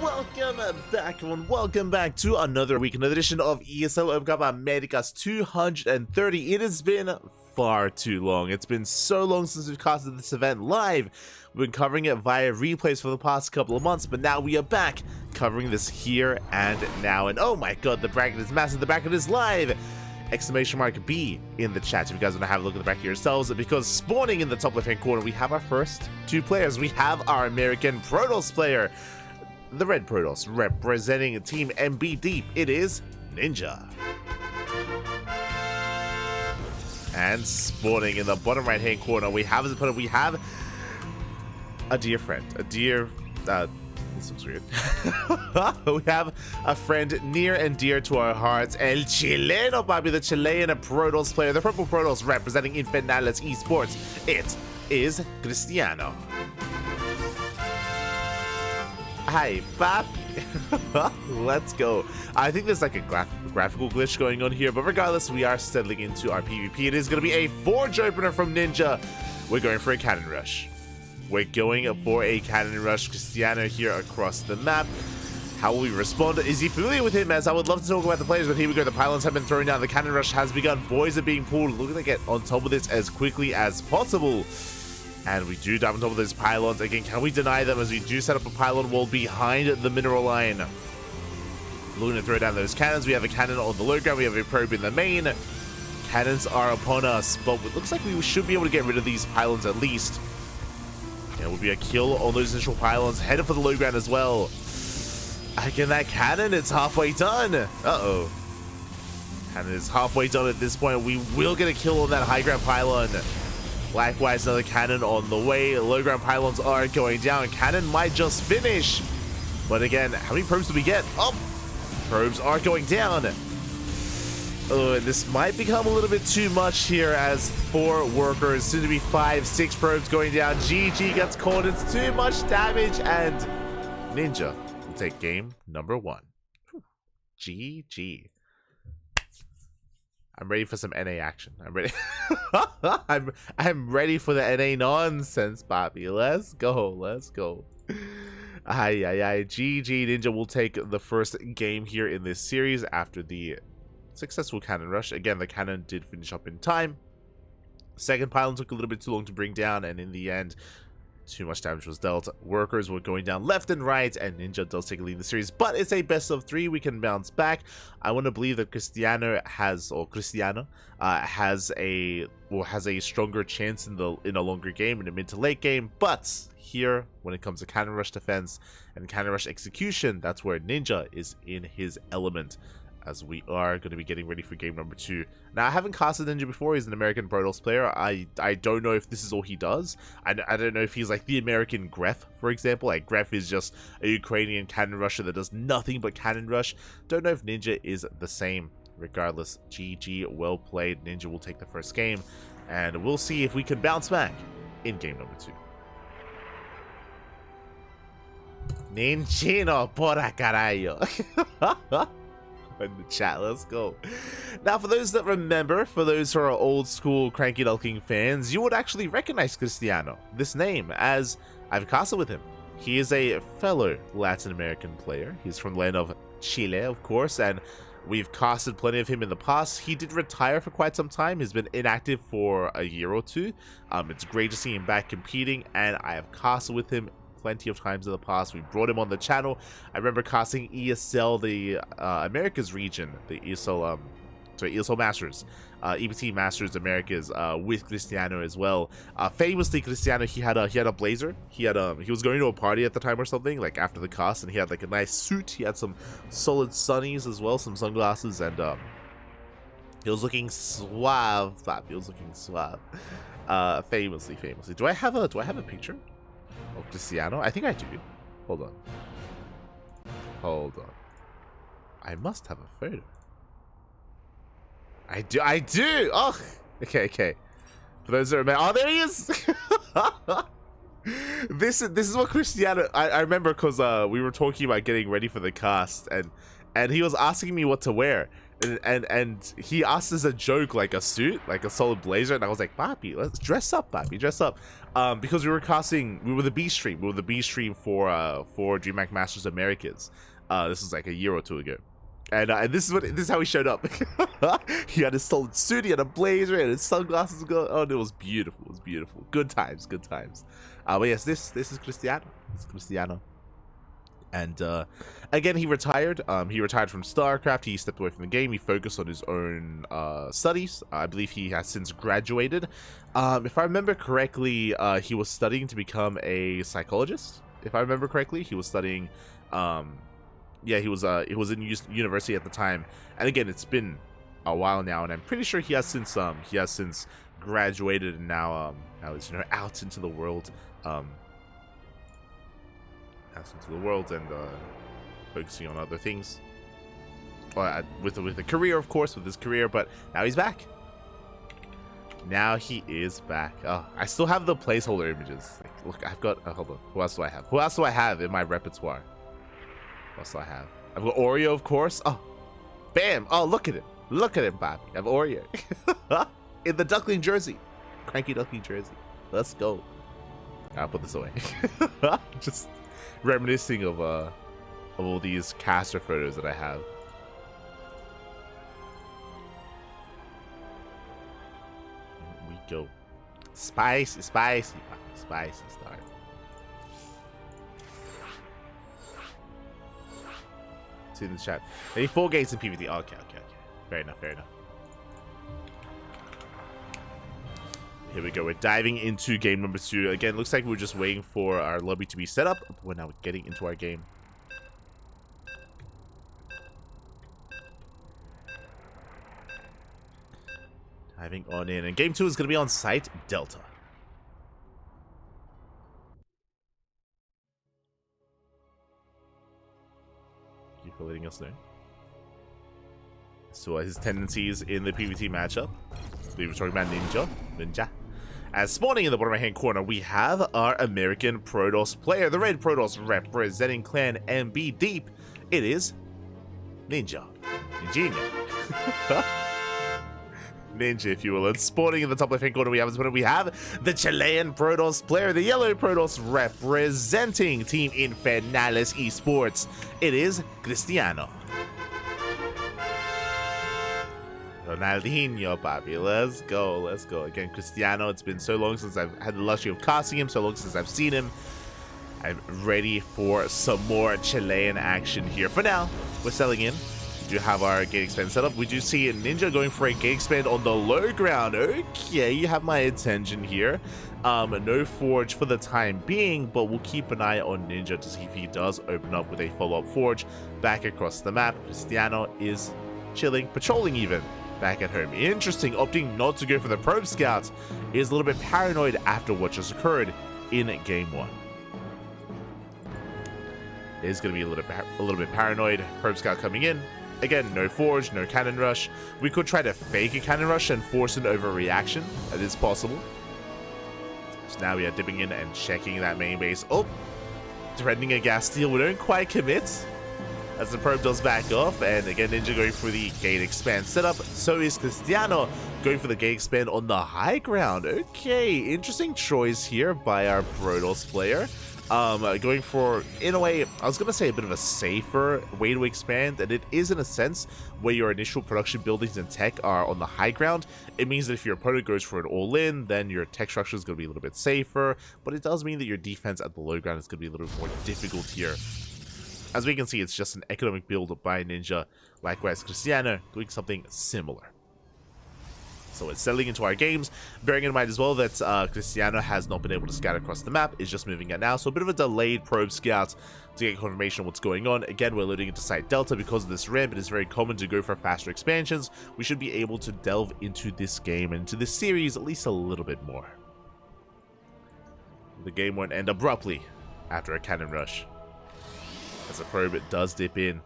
Welcome back, everyone. Welcome back to another week, another edition of ESL Open Cup Americas 230. It has been far too long. It's been so long since we've casted this event live. We've been covering it via replays for the past couple of months, but now we are back covering this here and now. And oh my god, the bracket is massive. The bracket is live! Exclamation mark B in the chat if you guys want to have a look at the back of yourselves, because spawning in the top left hand corner we have our first two players. We have our American Protoss player, the red Protoss, representing Team MB Deep. It is Ninja. And spawning in the bottom right hand corner we have a dear friend, this looks weird. We have a friend near and dear to our hearts, El Chileno, Bobby, the Chilean Protoss player, the purple Protoss representing Infernales Esports. It is Cristiano. Hi, Papi. Let's go. I think there's like a graphical glitch going on here, but regardless, we are settling into our PvP. It is going to be a Forge opener from Ninja. We're going for a cannon rush. We're going for a cannon rush. Cristiano here across the map. How will we respond? Is he familiar with him? As I would love to talk about the players, but here we go. The pylons have been thrown down. The cannon rush has begun. Boys are being pulled. Looking to get on top of this as quickly as possible. And we do dive on top of those pylons. Again, can we deny them as we do set up a pylon wall behind the mineral line? Looking to throw down those cannons. We have a cannon on the low ground. We have a probe in the main. Cannons are upon us, but it looks like we should be able to get rid of these pylons at least. It will be a kill on those initial pylons. Headed for the low ground as well. Again, that cannon, it's halfway done. Uh-oh. Cannon is halfway done at this point. We will get a kill on that high ground pylon. Likewise, another cannon on the way. Low ground pylons are going down. Cannon might just finish. But again, how many probes do we get? Oh, probes are going down. Oh, this might become a little bit too much here as 4 workers, soon to be 5, 6 probes going down. GG gets caught. It's too much damage, and Ninja will take game number 1. GG. I'm ready for some NA action. I'm ready. I'm ready for the NA nonsense, Bobby. Let's go. Let's go. GG. Ninja will take the first game here in this series after the successful cannon rush. Again, the cannon did finish up in time. Second pylon took a little bit too long to bring down, and in the end, too much damage was dealt. Workers were going down left and right, and Ninja does take a lead in the series, but it's a best of 3. We can bounce back. I want to believe that Cristiano has a stronger chance in a longer game, in a mid to late game. But here, when it comes to cannon rush defense and cannon rush execution, that's where Ninja is in his element, as we are going to be getting ready for game number 2. Now, I haven't casted Ninja before. He's an American Protoss player. I don't know if this is all he does. I don't know if he's like the American Gref, for example. Like, Gref is just a Ukrainian cannon rusher that does nothing but cannon rush. Don't know if Ninja is the same. Regardless, GG, well played. Ninja will take the first game, and we'll see if we can bounce back in game number 2. Ninjino, porra carajo. In the chat, let's go. Now, for those that remember, for those who are old school CranKy Duckling fans, you would actually recognize Cristiano, this name, as I've casted with him. He is a fellow Latin American player. He's from the land of Chile, of course, and we've casted plenty of him in the past. He did retire for quite some time. He's been inactive for a year or 2. It's great to see him back competing, and I have casted with him plenty of times in the past. We brought him on the channel. I remember casting ESL, the Americas region, the ESL Masters, EPT Masters Americas, with Cristiano as well. Famously, Cristiano, he had a blazer. He was going to a party at the time or something, like after the cast, and he had like a nice suit. He had some solid sunnies as well, some sunglasses, and he was looking suave. He was looking suave. Famously. Do I have a picture of Cristiano? I think I do. Hold on. I must have a photo. I do. Oh, okay. For those that remember, oh, there he is. This is what Cristiano. I remember because we were talking about getting ready for the cast, and and he was asking me what to wear. And he asked as a joke, like a suit, like a solid blazer, and I was like, Papi, let's dress up, Papi, dress up. Because we were the B stream. We were the B stream for DreamHack Masters Americas. This was like a year or two ago. And this is how he showed up. He had his solid suit, he had a blazer, and his sunglasses. Oh, it was beautiful. It was beautiful. Good times, good times. But yes, this is Cristiano. This is Cristiano. And again, he retired. He retired from StarCraft. He stepped away from the game. He focused on his own studies. I believe he has since graduated. If I remember correctly, he was studying to become a psychologist. If I remember correctly, he was studying. Yeah, he was in university at the time. And again, it's been a while now, and I'm pretty sure he has since graduated, and now is out into the world. And focusing on other things, with a career, of course, with his career. But now he's back. Now he is back. Oh, I still have the placeholder images. Like, look, I've got. Hold on. Who else do I have? Who else do I have in my repertoire? What else do I have? I've got Oreo, of course. Oh, bam! Oh, look at him. Look at him, Bobby. I have Oreo in the Duckling jersey, CranKy Duckling jersey. Let's go. I'll put this away. Just reminiscing of all these caster photos that I have. Here we go. Spicy start. See in the chat. Maybe 4 games in PvP. Okay. Fair enough. Here we go. We're diving into game number 2. Again, looks like we're just waiting for our lobby to be set up. We're now getting into our game. Diving on in. And game 2 is going to be on site Delta. Thank you for letting us know. So his tendencies in the PvP matchup. We were talking about Ninja. As spawning in the bottom right hand corner, we have our American Protoss player, the red Protoss representing Clan MB Deep. It is Ninja. Ninja, if you will. And spawning in the top left hand corner, we have the Chilean Protoss player, the yellow Protoss representing Team Infernalis Esports. It is Cristiano. Ronaldinho, papi. Let's go. Again, Cristiano, it's been so long since I've had the luxury of casting him, so long since I've seen him. I'm ready for some more Chilean action here. For now, we're selling in. We do have our gate expand set up. We do see Ninja going for a gate expand on the low ground. Okay, you have my attention here. No forge for the time being, but we'll keep an eye on Ninja to see if he does open up with a follow-up forge back across the map. Cristiano is chilling, patrolling even, back at home. Interesting, opting not to go for the probe scouts. Is a little bit paranoid after what just occurred in game 1. Is going to be a little bit paranoid. Probe scout coming in. Again, no forge, no cannon rush. We could try to fake a cannon rush and force an overreaction. That is possible. So now we are dipping in and checking that main base. Oh, threatening a gas steal. We don't quite commit, as the probe does back off. And again, Ninja going for the gate expand setup. So is Cristiano going for the gate expand on the high ground. Okay, interesting choice here by our Protoss player. Going for, in a way, I was going to say a bit of a safer way to expand, and it is in a sense where your initial production buildings and tech are on the high ground. It means that if your opponent goes for an all-in, then your tech structure is going to be a little bit safer, but it does mean that your defense at the low ground is going to be a little bit more difficult here. As we can see, it's just an economic build by Ninja. Likewise, Cristiano doing something similar. So it's settling into our games, bearing in mind as well that Cristiano has not been able to scout across the map, is just moving it now, so a bit of a delayed probe scout to get confirmation of what's going on. Again, we're loading into site Delta because of this ramp. It is very common to go for faster expansions. We should be able to delve into this game and into this series at least a little bit more. The game won't end abruptly after a cannon rush, as the probe does dip in,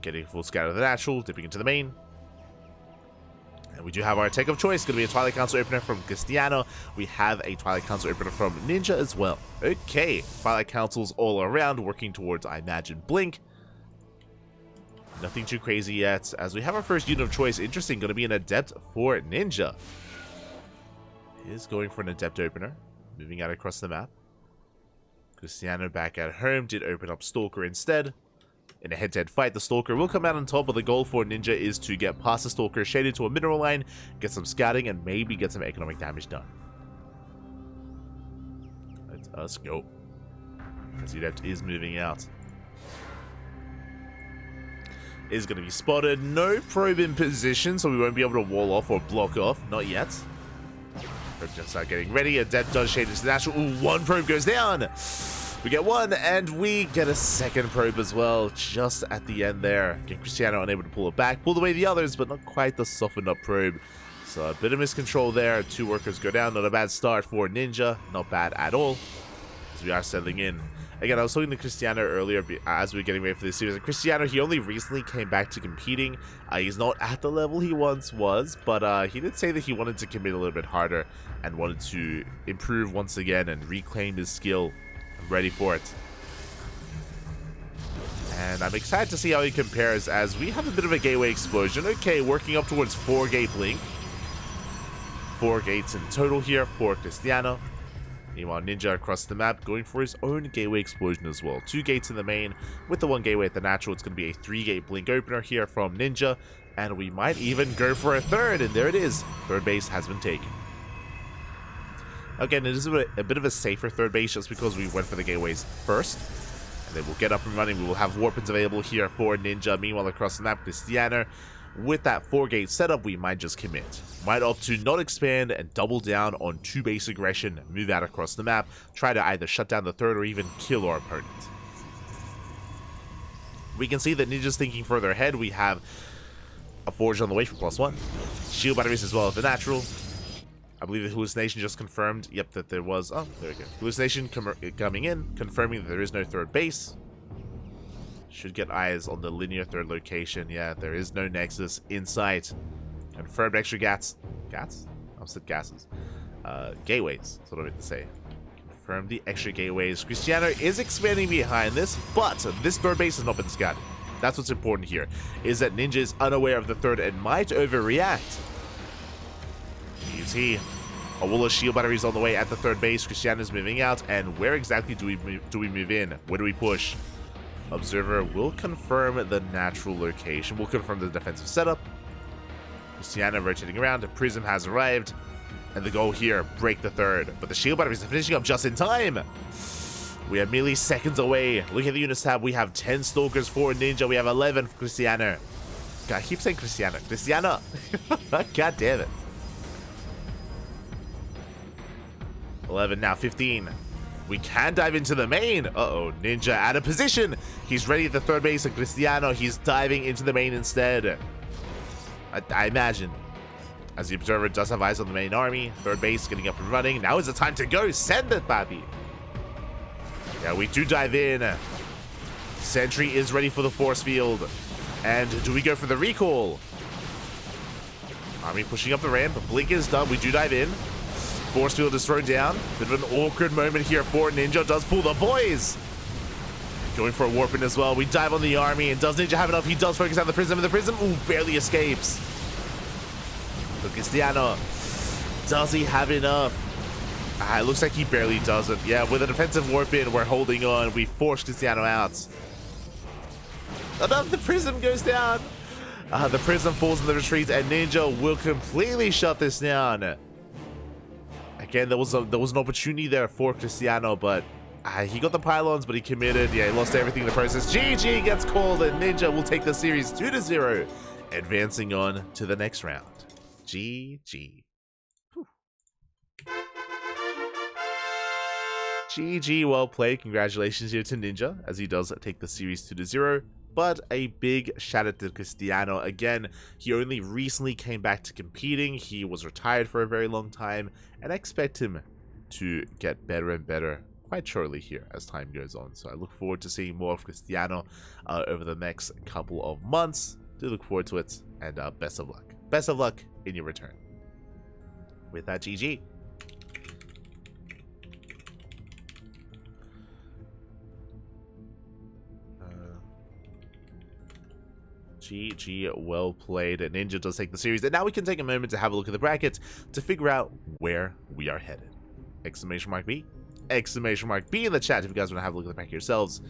getting a full scout of the natural, dipping into the main. And we do have our tech of choice. Going to be a Twilight Council opener from Cristiano. We have a Twilight Council opener from Ninja as well. Okay, Twilight Councils all around, working towards, I imagine, Blink. Nothing too crazy yet, as we have our first unit of choice. Interesting, going to be an Adept for Ninja. He is going for an Adept opener, moving out across the map. Cristiano back at home did open up Stalker instead. In a head-to-head fight, the Stalker will come out on top, but the goal for Ninja is to get past the Stalker, shade into a mineral line, get some scouting, and maybe get some economic damage done. Let us go. As Adept is moving out. Is going to be spotted. No probe in position, so we won't be able to wall off or block off. Not yet. Probe just start getting ready. Adept does shade into the natural. Ooh, one probe goes down. We get one, and we get a second probe as well, just at the end there. Again, Cristiano unable to pull it back. Pulled away the others, but not quite the softened up probe. So a bit of miscontrol there. 2 workers go down. Not a bad start for Ninja. Not bad at all, as we are settling in. Again, I was talking to Cristiano earlier as we were getting ready for this series. And Cristiano, he only recently came back to competing. He's not at the level he once was, but he did say that he wanted to commit a little bit harder and wanted to improve once again and reclaim his skill. I'm ready for it. And I'm excited to see how he compares, as we have a bit of a gateway explosion. Okay, working up towards 4-gate blink. 4 gates in total here for Cristiano. Meanwhile, Ninja across the map going for his own gateway explosion as well. 2 gates in the main with the 1 gateway at the natural. It's going to be a 3-gate blink opener here from Ninja. And we might even go for a 3rd. And there it is. 3rd base has been taken. Again, it is a bit of a safer 3rd base just because we went for the gateways first. And then we'll get up and running. We will have warpins available here for Ninja. Meanwhile, across the map, Cristiano. With that 4-gate setup, we might just commit. Might opt to not expand and double down on 2-base aggression, move out across the map, try to either shut down the 3rd or even kill our opponent. We can see that Ninja's thinking further ahead. We have a Forge on the way for +1. Shield batteries as well as the natural. I believe the hallucination just confirmed, yep, that there was, oh, there we go. Hallucination coming in, confirming that there is no 3rd base. Should get eyes on the linear 3rd location. Yeah, there is no Nexus in sight. Confirmed extra gats. Gats? I said gases. Gateways. That's what I meant to say. Confirmed the extra gateways. Cristiano is expanding behind this, but this 3rd base has not been scouted. That's what's important here, is that Ninja is unaware of the 3rd and might overreact. GG. A wall of shield batteries on the way at the 3rd base. Cristiano is moving out, and where exactly do we move in? Where do we push? Observer will confirm the natural location. We'll confirm the defensive setup. Cristiano rotating around. A Prism has arrived. And the goal here, break the 3rd. But the shield batteries are finishing up just in time. We are merely seconds away. Look at the units tab. We have 10 Stalkers for Ninja. We have 11 for Cristiano. God, I keep saying Cristiano. Cristiano. God damn it. 11, now 15. We can dive into the main. Uh-oh, Ninja out of position. He's ready at the 3rd base, and Cristiano, he's diving into the main instead. I imagine. As the Observer does have eyes on the main army. 3rd base getting up and running. Now is the time to go. Send it, papi. Yeah, we do dive in. Sentry is ready for the force field. And do we go for the recall? Army pushing up the ramp. Blink is done. We do dive in. Force field is thrown down. Bit of an awkward moment here for Ninja. Does pull the boys. Going for a warping as well. We dive on the army. And does Ninja have enough? He does focus on the Prism. And the Prism, ooh, barely escapes. So Cristiano, does he have enough? It looks like he barely doesn't. Yeah, with a defensive warp in, we're holding on. We force Cristiano out. The Prism goes down. The Prism falls in the retreat. And Ninja will completely shut this down. Again, there was an opportunity there for Cristiano, but he got the pylons, but he committed. Yeah, he lost everything in the process. GG gets called, and Ninja will take the series 2-0, advancing on to the next round. GG. Whew. GG, well played. Congratulations here to Ninja, as he does take the series 2-0. But a big shout out to Cristiano. Again, he only recently came back to competing. He was retired for a very long time, and I expect him to get better and better quite shortly here as time goes on. So I look forward to seeing more of Cristiano over the next couple of months. Do look forward to it, and best of luck. Best of luck in your return. With that, GG. GG, well played. Ninja does take the series, and now we can take a moment to have a look at the brackets to figure out where we are headed. Exclamation mark B. Exclamation mark B in the chat if you guys want to have a look at the bracket yourselves.